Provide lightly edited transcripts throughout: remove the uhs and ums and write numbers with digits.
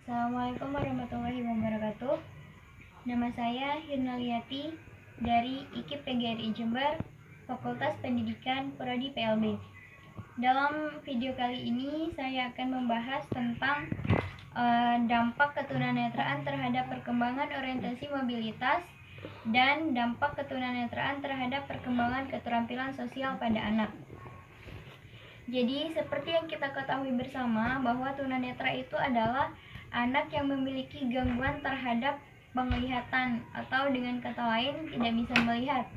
Assalamualaikum warahmatullahi wabarakatuh. Nama saya Hirnaliati dari IKIP PGRI Jember, Fakultas Pendidikan Prodi PLB. Dalam video kali ini saya akan membahas tentang dampak ketunanetraan terhadap perkembangan orientasi mobilitas dan dampak ketunanetraan terhadap perkembangan keterampilan sosial pada anak. Jadi seperti yang kita ketahui bersama bahwa tunanetra itu adalah anak yang memiliki gangguan terhadap penglihatan atau dengan kata lain tidak bisa melihat.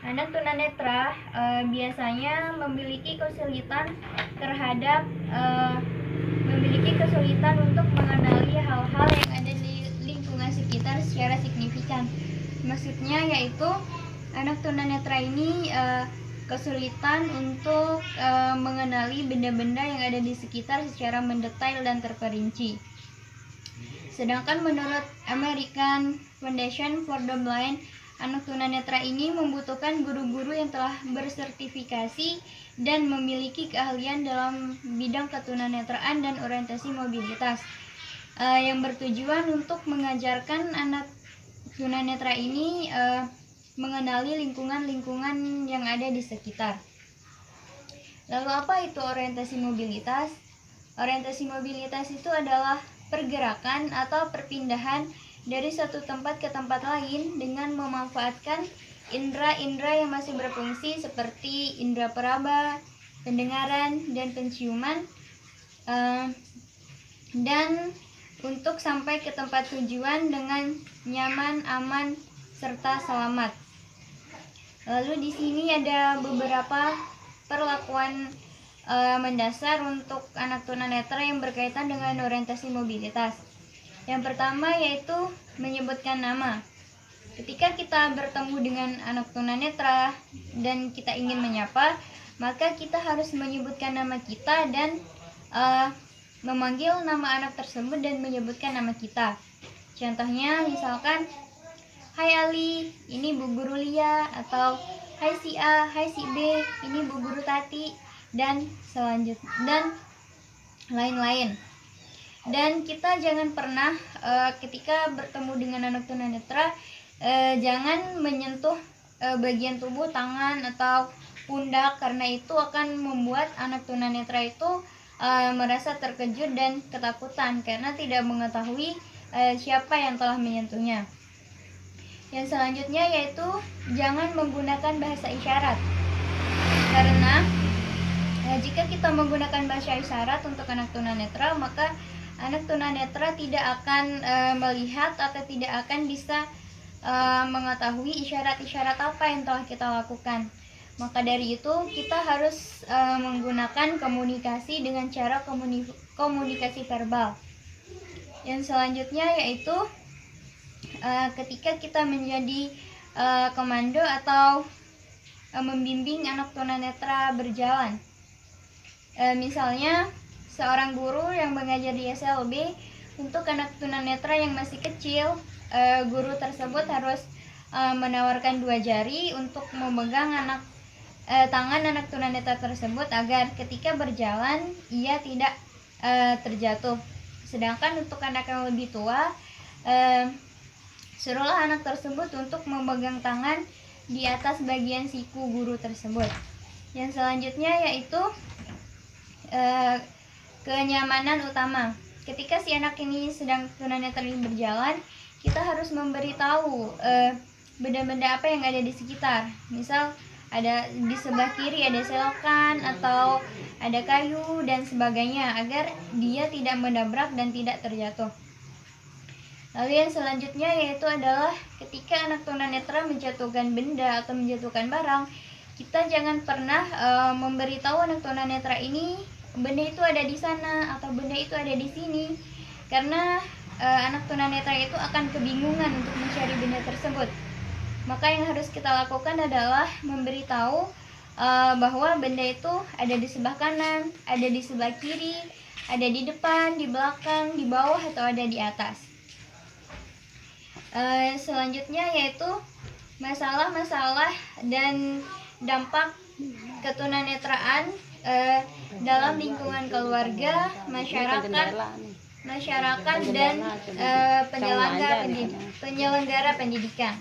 Anak tunanetra biasanya memiliki kesulitan untuk mengenali hal-hal yang ada di lingkungan sekitar secara signifikan. Maksudnya yaitu anak tunanetra ini kesulitan untuk mengenali benda-benda yang ada di sekitar secara mendetail dan terperinci. Sedangkan menurut American Foundation for the Blind, anak tunanetra ini membutuhkan guru-guru yang telah bersertifikasi dan memiliki keahlian dalam bidang ketunanetraan dan orientasi mobilitas, yang bertujuan untuk mengajarkan anak tunanetra ini mengenali lingkungan-lingkungan yang ada di sekitar. Lalu apa itu orientasi mobilitas? Orientasi mobilitas itu adalah pergerakan atau perpindahan dari satu tempat ke tempat lain dengan memanfaatkan indera-indera yang masih berfungsi seperti indera peraba, pendengaran, dan penciuman, dan untuk sampai ke tempat tujuan dengan nyaman, aman, serta selamat. Lalu di sini ada beberapa perlakuan mendasar untuk anak tunanetra yang berkaitan dengan orientasi mobilitas. Yang pertama yaitu menyebutkan nama. Ketika kita bertemu dengan anak tunanetra dan kita ingin menyapa, maka kita harus menyebutkan nama kita dan memanggil nama anak tersebut dan menyebutkan nama kita. Contohnya misalkan, "Hai Ali, ini Bu Guru Lia," atau "Hai si A, hai si B, ini Bu Guru Tati," dan selanjutnya dan lain-lain. Dan kita jangan pernah ketika bertemu dengan anak tunanetra jangan menyentuh bagian tubuh tangan atau pundak, karena itu akan membuat anak tunanetra itu merasa terkejut dan ketakutan karena tidak mengetahui siapa yang telah menyentuhnya. Yang selanjutnya yaitu jangan menggunakan bahasa isyarat, karena jika kita menggunakan bahasa isyarat untuk anak tunanetra, maka anak tunanetra tidak akan melihat atau tidak akan bisa mengetahui isyarat-isyarat apa yang telah kita lakukan. Maka dari itu kita harus menggunakan komunikasi dengan cara komunikasi verbal. Yang selanjutnya yaitu ketika kita menjadi komando atau membimbing anak tunanetra berjalan. Misalnya seorang guru yang mengajar di SLB, untuk anak tunanetra yang masih kecil, guru tersebut harus menawarkan 2 jari untuk memegang tangan anak tunanetra tersebut agar ketika berjalan ia tidak terjatuh. Sedangkan untuk anak yang lebih tua, suruhlah anak tersebut untuk memegang tangan di atas bagian siku guru tersebut. Yang selanjutnya yaitu kenyamanan utama. Ketika si anak ini sedang tunanetra ini berjalan, kita harus memberitahu benda-benda apa yang ada di sekitar. Misal ada di sebelah kiri ada selokan atau ada kayu dan sebagainya, agar dia tidak menabrak dan tidak terjatuh. Lalu yang selanjutnya yaitu adalah ketika anak tunanetra menjatuhkan benda atau menjatuhkan barang, kita jangan pernah memberitahu anak tunanetra ini benda itu ada di sana atau benda itu ada di sini, karena anak tunanetra itu akan kebingungan untuk mencari benda tersebut. Maka yang harus kita lakukan adalah memberitahu bahwa benda itu ada di sebelah kanan, ada di sebelah kiri, ada di depan, di belakang, di bawah, atau ada di atas. Selanjutnya yaitu masalah-masalah dan dampak ketunanetraan dalam lingkungan keluarga, masyarakat, masyarakat dan penyelenggara pendidikan.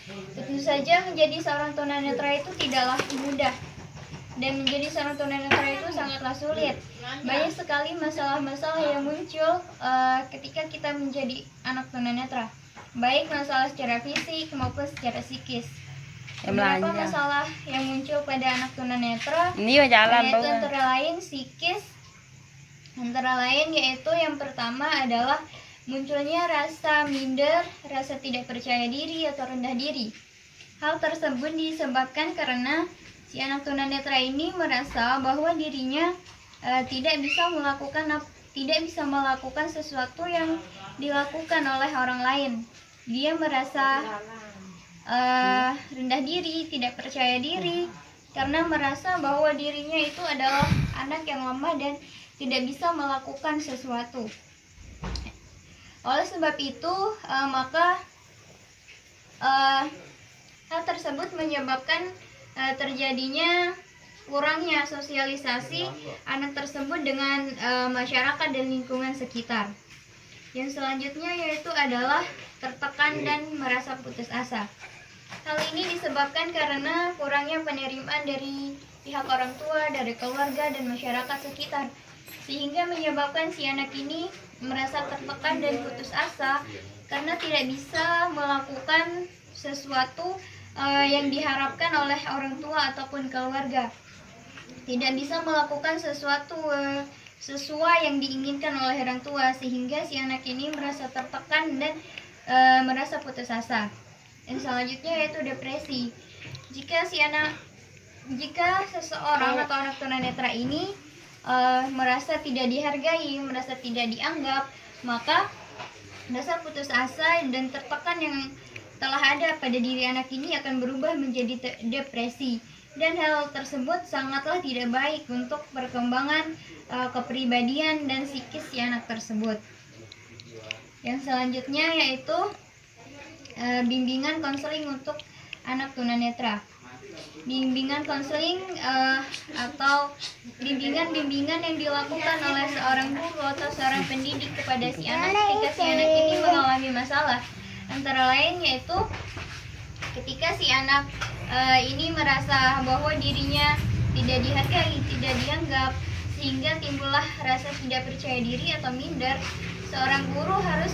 Tentu saja menjadi seorang tunanetra itu tidaklah mudah, dan menjadi seorang tunanetra itu sangatlah sulit. Banyak sekali masalah-masalah yang muncul ketika kita menjadi anak tunanetra, baik masalah secara fisik maupun secara psikis. Beberapa masalah yang muncul pada anak tunanetra yaitu antara lain psikis, antara lain yaitu yang pertama adalah munculnya rasa minder, rasa tidak percaya diri atau rendah diri. Hal tersebut disebabkan karena si anak tunanetra ini merasa bahwa dirinya tidak bisa melakukan sesuatu yang dilakukan oleh orang lain. Dia merasa rendah diri, tidak percaya diri karena merasa bahwa dirinya itu adalah anak yang lemah dan tidak bisa melakukan sesuatu. Oleh sebab itu, maka hal tersebut menyebabkan terjadinya kurangnya sosialisasi anak tersebut dengan masyarakat dan lingkungan sekitar. Yang selanjutnya yaitu adalah tertekan dan merasa putus asa. Hal ini disebabkan karena kurangnya penerimaan dari pihak orang tua, dari keluarga dan masyarakat sekitar, sehingga menyebabkan si anak ini merasa tertekan dan putus asa karena tidak bisa melakukan sesuatu yang diharapkan oleh orang tua ataupun keluarga. Tidak bisa melakukan sesuatu sesuai yang diinginkan oleh orang tua, sehingga si anak ini merasa tertekan dan merasa putus asa. Yang selanjutnya yaitu depresi. Jika seseorang atau anak tunanetra ini merasa tidak dihargai, merasa tidak dianggap, maka rasa putus asa dan tertekan yang telah ada pada diri anak ini akan berubah menjadi depresi, dan hal tersebut sangatlah tidak baik untuk perkembangan kepribadian dan psikis si anak tersebut. Yang selanjutnya yaitu bimbingan konseling untuk anak tunanetra. Bimbingan konseling atau bimbingan yang dilakukan oleh seorang guru atau seorang pendidik kepada si anak ketika si anak ini mengalami masalah, antara lain yaitu ketika si anak ini merasa bahwa dirinya tidak dihargai, tidak dianggap, sehingga timbullah rasa tidak percaya diri atau minder. Seorang guru harus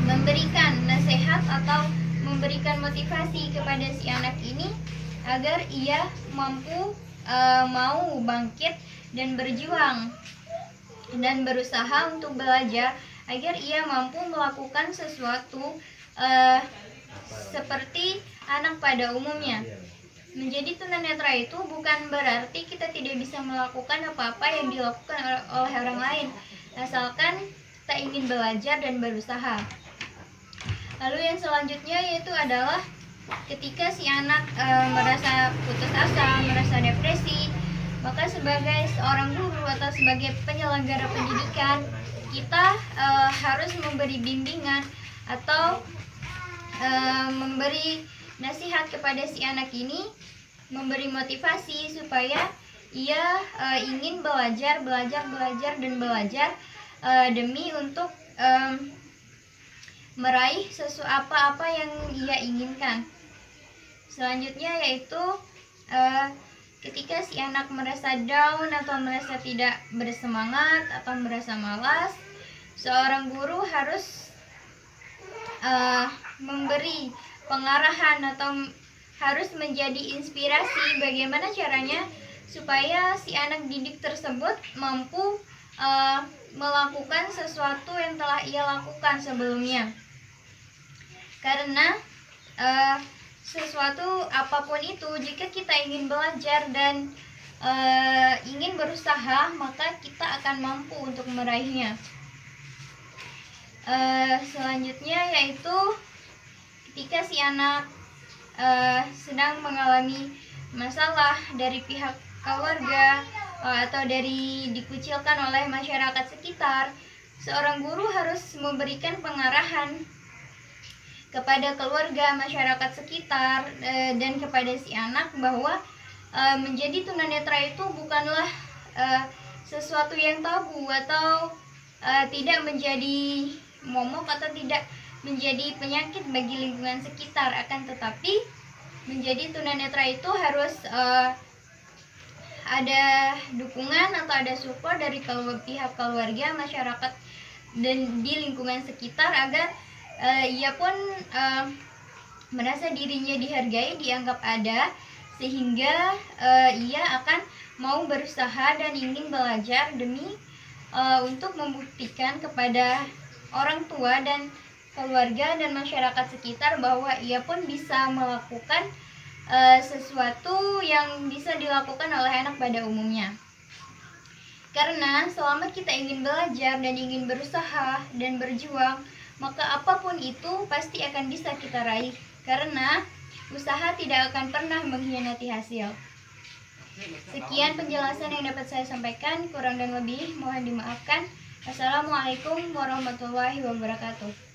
memberikan nasihat atau memberikan motivasi kepada si anak ini agar ia mampu mau bangkit dan berjuang dan berusaha untuk belajar agar ia mampu melakukan sesuatu seperti anak pada umumnya. Menjadi tunanetra itu bukan berarti kita tidak bisa melakukan apa-apa yang dilakukan oleh orang lain, asalkan kita ingin belajar dan berusaha. Lalu yang selanjutnya yaitu adalah ketika si anak merasa putus asa, merasa depresi, maka sebagai seorang guru atau sebagai penyelenggara pendidikan, kita harus memberi bimbingan atau memberi nasihat kepada si anak ini, memberi motivasi supaya ia ingin belajar demi untuk meraih apa yang ia inginkan. Selanjutnya yaitu ketika si anak merasa down atau merasa tidak bersemangat atau merasa malas, seorang guru harus memberi pengarahan atau harus menjadi inspirasi bagaimana caranya supaya si anak didik tersebut mampu melakukan sesuatu yang telah ia lakukan sebelumnya. Karena sesuatu apapun itu, jika kita ingin belajar dan ingin berusaha, maka kita akan mampu untuk meraihnya. Selanjutnya yaitu ketika si anak sedang mengalami masalah dari pihak keluarga atau dari dikucilkan oleh masyarakat sekitar, seorang guru harus memberikan pengarahan kepada keluarga, masyarakat sekitar, dan kepada si anak bahwa menjadi tunanetra itu bukanlah sesuatu yang tabu atau tidak menjadi momok atau tidak menjadi penyakit bagi lingkungan sekitar. Akan tetapi menjadi tunanetra itu harus ada dukungan atau ada support dari pihak keluarga, masyarakat, dan di lingkungan sekitar agar ia pun merasa dirinya dihargai, dianggap ada, sehingga ia akan mau berusaha dan ingin belajar demi untuk membuktikan kepada orang tua dan keluarga dan masyarakat sekitar bahwa ia pun bisa melakukan sesuatu yang bisa dilakukan oleh anak pada umumnya. Karena selama kita ingin belajar dan ingin berusaha dan berjuang, maka apapun itu pasti akan bisa kita raih, karena usaha tidak akan pernah mengkhianati hasil. Sekian penjelasan yang dapat saya sampaikan, kurang dan lebih mohon dimaafkan. Assalamualaikum warahmatullahi wabarakatuh.